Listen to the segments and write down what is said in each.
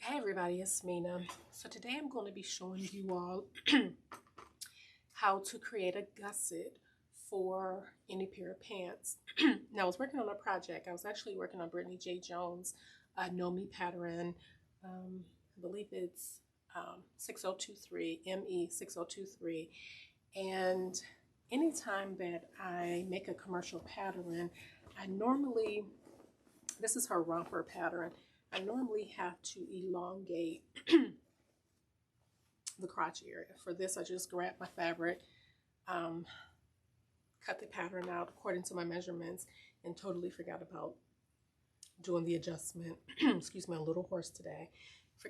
Hey everybody, it's Mina. So today I'm going to be showing you all how to create a gusset for any pair of pants. Now I was working on a project. I was actually working on Brittany J. Jones' Know Me pattern. I believe it's 6023, ME 6023. And anytime that I make a commercial pattern, this is her romper pattern. I normally have to elongate the crotch area. For this, I just grabbed my fabric, cut the pattern out according to my measurements, and totally forgot about doing the adjustment. Excuse me, I'm a little hoarse today.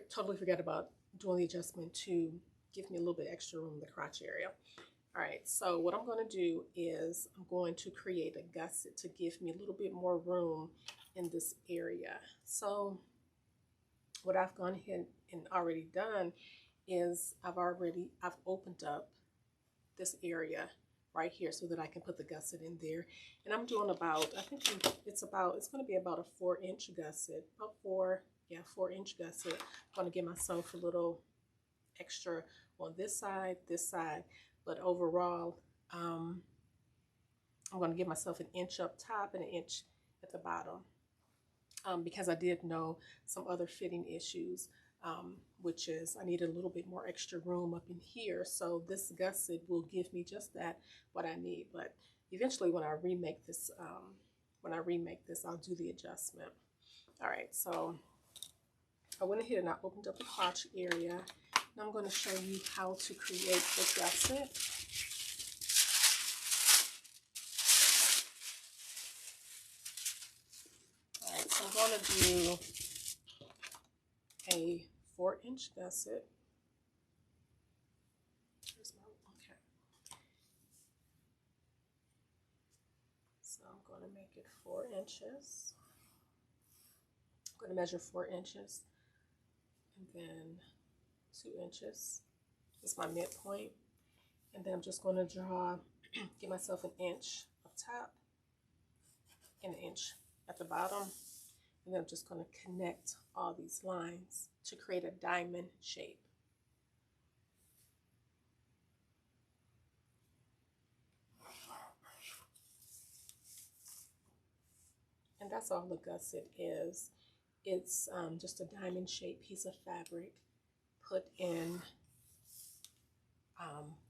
Totally forgot about doing the adjustment to give me a little bit extra room in the crotch area. All right, so what I'm going to do is I'm going to create a gusset to give me a little bit more room in this area. So what I've gone ahead and already done is I've opened up this area right here so that I can put the gusset in there. And I'm doing I think it's going to be about a 4-inch gusset, about 4-inch gusset. I'm going to give myself a little extra on this side, but overall, I'm going to give myself an inch up top and an inch at the bottom. Because I did know some other fitting issues, which is I needed a little bit more extra room up in here. So this gusset will give me just what I need. But eventually when I remake this, I'll do the adjustment. All right, so I went ahead and I opened up the crotch area. Now I'm going to show you how to create the gusset. So I'm going to do a 4-inch gusset. Okay. So I'm going to make it 4 inches. I'm going to measure 4 inches and then 2 inches. This is my midpoint. And then I'm just going to give myself an inch up top and an inch at the bottom. And then I'm just going to connect all these lines to create a diamond shape. And that's all the gusset is. It's just a diamond shaped piece of fabric put in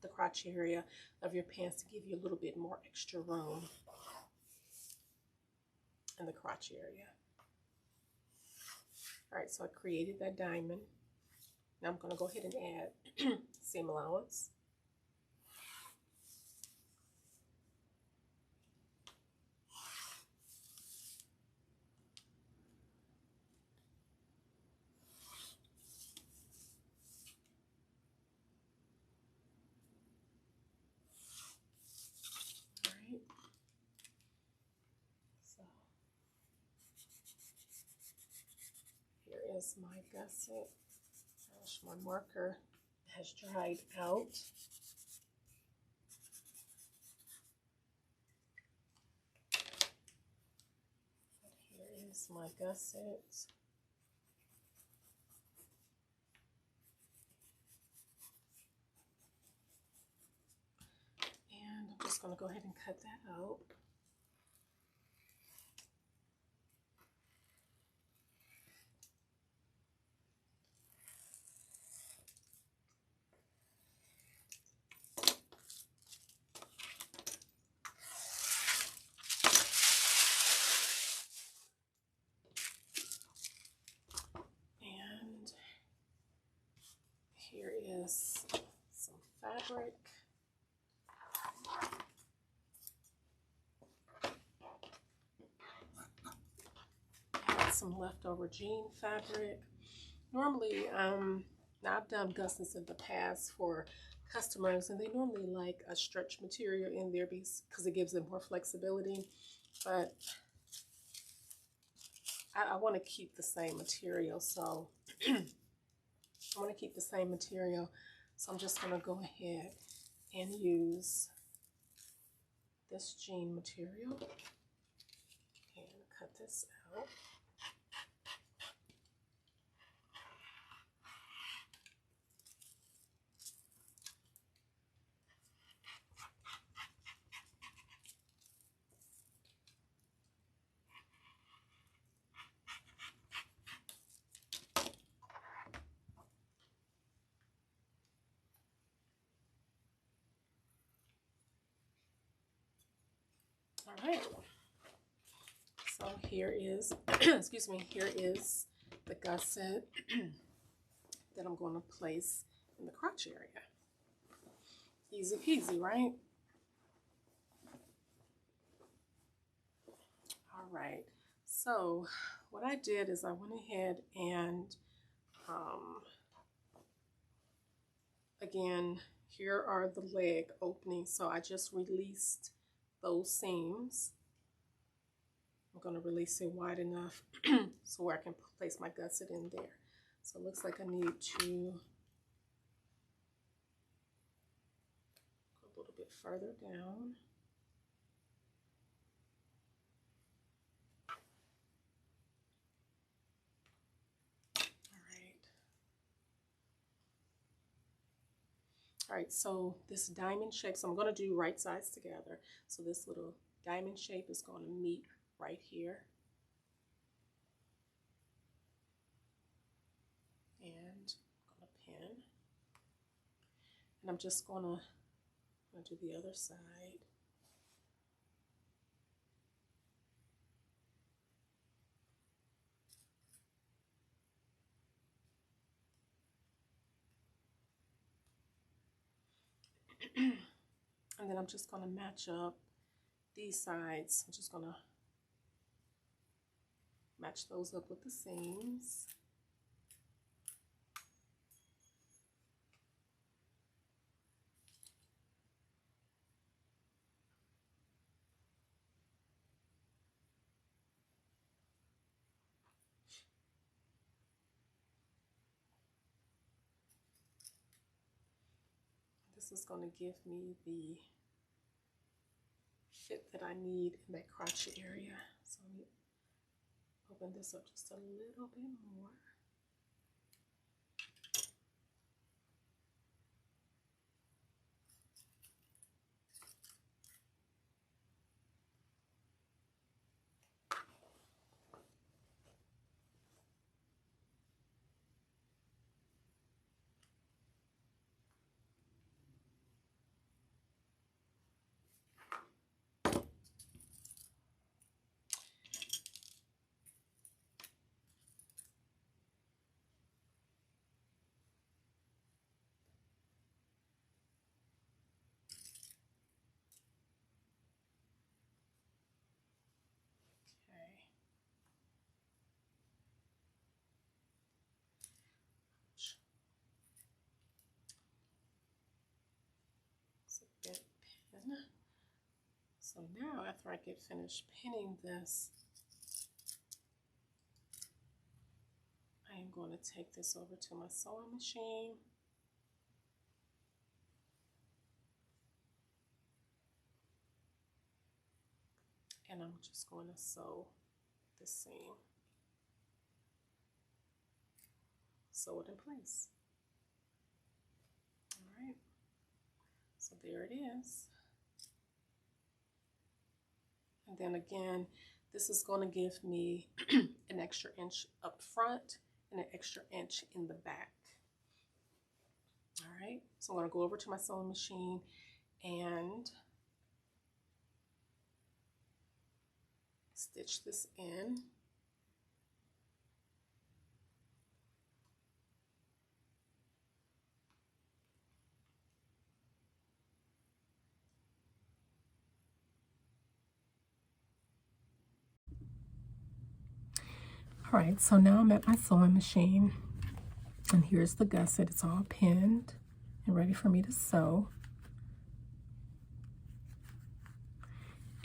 the crotch area of your pants to give you a little bit more extra room in the crotch area. All right, so I created that diamond. Now I'm going to go ahead and add seam allowance. All right. So here is my gusset. My marker has dried out. Here is my gusset. And I'm just going to go ahead and cut that out. Here is some fabric. I have some leftover jean fabric. Normally, now I've done gussets in the past for customers, and they normally like a stretch material in there because it gives them more flexibility. But I want to keep the same material, so I'm just going to go ahead and use this jean material and cut this out. here is, excuse me, here is the gusset that I'm going to place in the crotch area. Easy peasy, right? All right, so what I did is I went ahead and again, here are the leg openings, so I just released those seams. I'm going to release it wide enough so where I can place my gusset in there. So it looks like I need to go a little bit further down. All right, so this diamond shape, so I'm going to do right sides together. So this little diamond shape is going to meet right here. And I'm going to pin. And I'm just going to do the other side. And then I'm just going to match up these sides. I'm just going to match those up with the seams. This is going to give me the fit that I need in that crotch area. So let me open this up just a little bit more. Bent pin. So now after I get finished pinning this, I am going to take this over to my sewing machine. And I'm just going to sew the seam. Sew it in place. All right. So there it is. And then again, this is going to give me an extra inch up front and an extra inch in the back. All right, so I'm going to go over to my sewing machine and stitch this in. All right, so now I'm at my sewing machine, and here's the gusset. It's all pinned and ready for me to sew.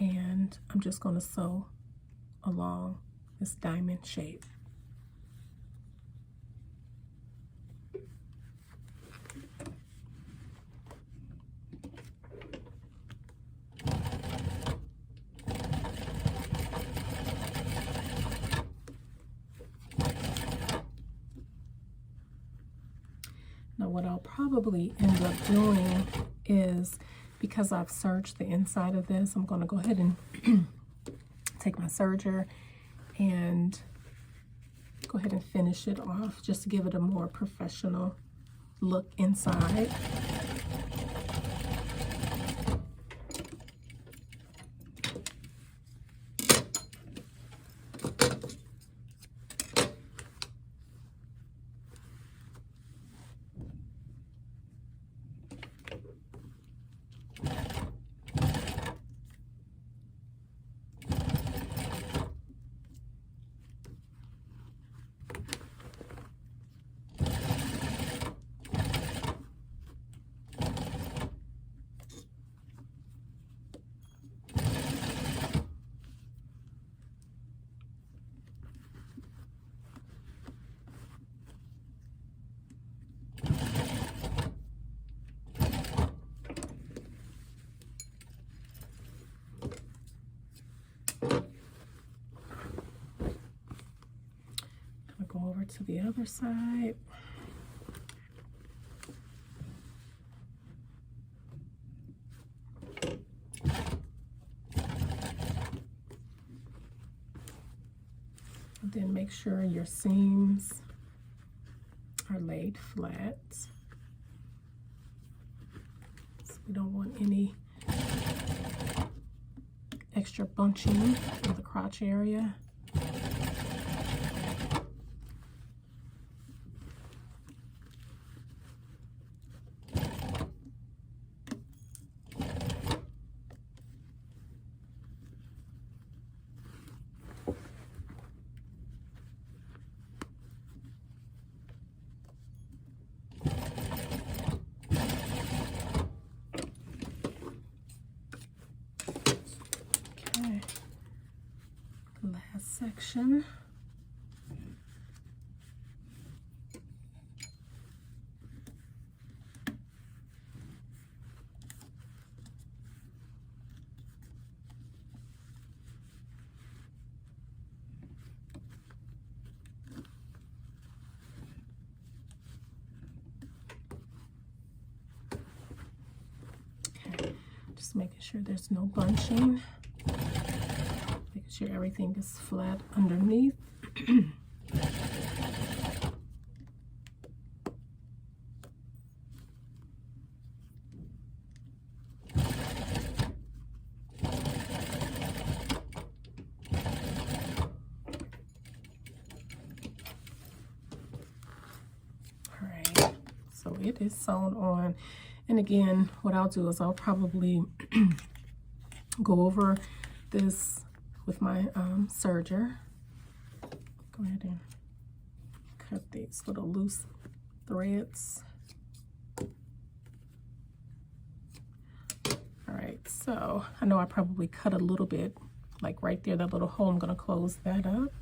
And I'm just going to sew along this diamond shape. Now what I'll probably end up doing is, because I've serged the inside of this, I'm going to go ahead and take my serger and go ahead and finish it off just to give it a more professional look inside. over to the other side. And then make sure your seams are laid flat. So we don't want any extra bunching in the crotch area. Last section. Okay, just making sure there's no bunching. Making sure everything is flat underneath. Alright, so it is sewn on. And again, what I'll do is I'll probably go over this with my serger. Go ahead and cut these little loose threads. All right, so I know I probably cut a little bit, like right there, that little hole. I'm gonna close that up.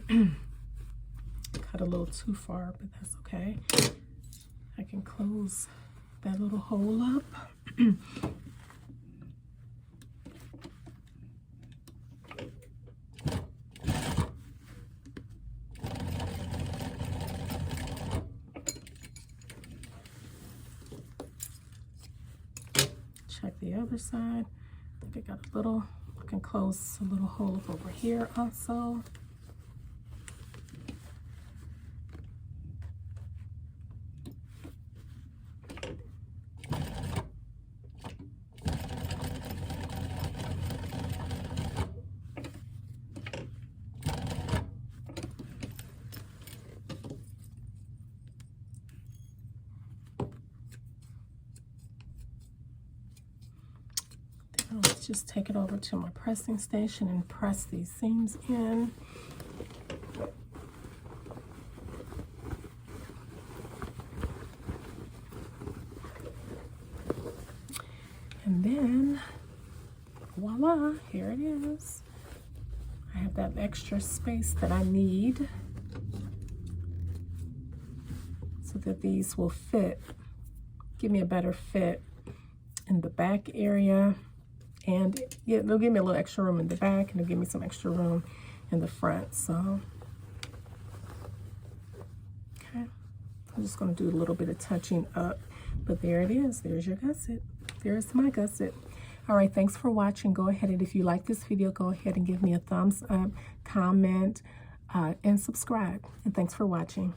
Cut a little too far, but that's okay. I can close that little hole up. Check the other side. I think I got a little, I can close a little hole up over here also. Let's just take it over to my pressing station and press these seams in. And then, voila, here it is. I have that extra space that I need so that these will fit, give me a better fit in the back area. And yeah, they'll give me a little extra room in the back, and they'll give me some extra room in the front. So, okay, I'm just going to do a little bit of touching up, but there it is. There's your gusset. There's my gusset. All right, thanks for watching. Go ahead, and if you like this video, go ahead and give me a thumbs up, comment, and subscribe. And thanks for watching.